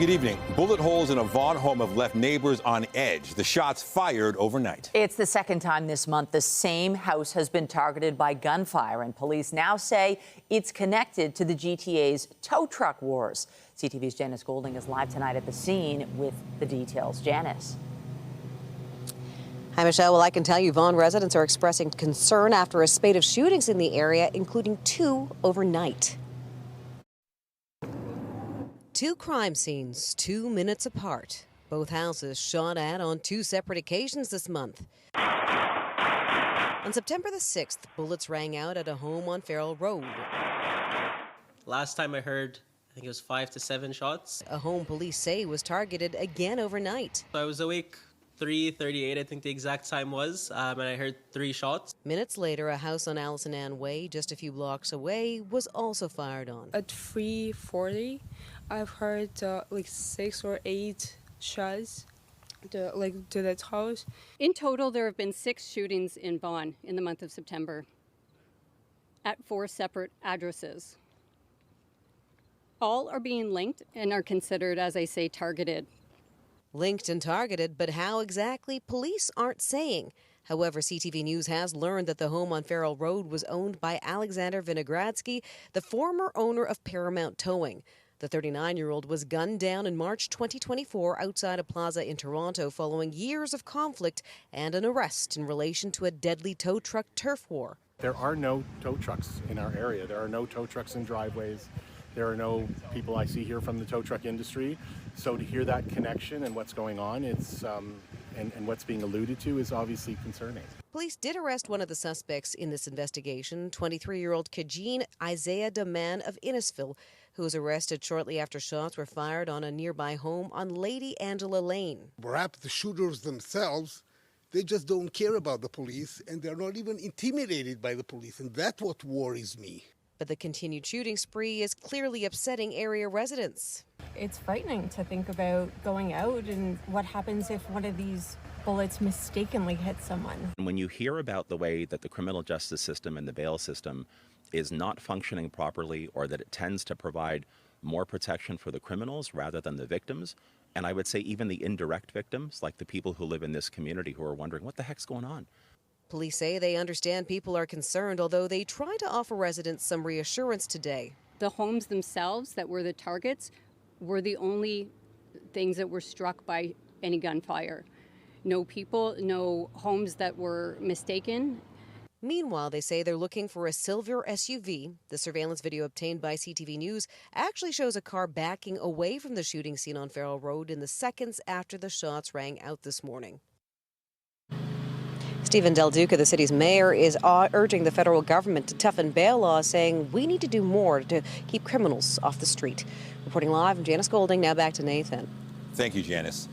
Good evening. Bullet holes in a Vaughan home have left neighbors on edge. The shots fired overnight. It's the second time this month the same house has been targeted by gunfire, and police now say it's connected to the GTA's tow truck wars. CTV's Janice is live tonight at the scene with the details. Janice. Hi, Michelle. Well, I can tell you Vaughan residents are expressing concern after a spate of shootings in the area, including 2 overnight. 2 crime scenes, 2 minutes apart. Both houses shot at on 2 separate occasions this month. On September the 6th, bullets rang out at a home on Farrell Road. Last time I heard, I think it was 5 to 7 shots. A home police say was targeted again overnight. I was awake 3:38, I think the exact time was, and I heard 3 shots. Minutes later, a house on Allison Ann Way, just a few blocks away, was also fired on. At 3:40, I've heard like 6 or 8 shots to that house. In total, there have been 6 shootings in Vaughan in the month of September at 4 separate addresses. All are being linked and are considered, as I say, targeted. Linked and targeted, but how exactly, police aren't saying. However, CTV News has learned that the home on Farrell Road was owned by Alexander Vinogradsky, the former owner of Paramount Towing. The 39-year-old was gunned down in March 2024 outside a plaza in Toronto following years of conflict and an arrest in relation to a deadly tow truck turf war. There are no tow trucks in our area. There are no tow trucks in driveways. There are no people I see here from the tow truck industry. So to hear that connection and what's going on, it's and what's being alluded to is obviously concerning. Police did arrest one of the suspects in this investigation, 23-year-old Kajeen Isaiah Daman of Innisfil, who was arrested shortly after shots were fired on a nearby home on Lady Angela Lane. Perhaps the shooters themselves, they just don't care about the police, and they're not even intimidated by the police, and that's what worries me. But the continued shooting spree is clearly upsetting area residents. It's frightening to think about going out and what happens if one of these bullets mistakenly hits someone. When you hear about the way that the criminal justice system and the bail system is not functioning properly, or that it tends to provide more protection for the criminals rather than the victims, and I would say even the indirect victims, like the people who live in this community who are wondering, what the heck's going on? Police say they understand people are concerned, although they try to offer residents some reassurance today. The homes themselves that were the targets were the only things that were struck by any gunfire. No people, no homes that were mistaken. Meanwhile, they say they're looking for a silver SUV. The surveillance video obtained by CTV News actually shows a car backing away from the shooting scene on Farrell Road in the seconds after the shots rang out this morning. Stephen Del Duca, the city's mayor, is urging the federal government to toughen bail laws, saying we need to do more to keep criminals off the street. Reporting live, I'm Janice Golding. Now back to Nathan. Thank you, Janice.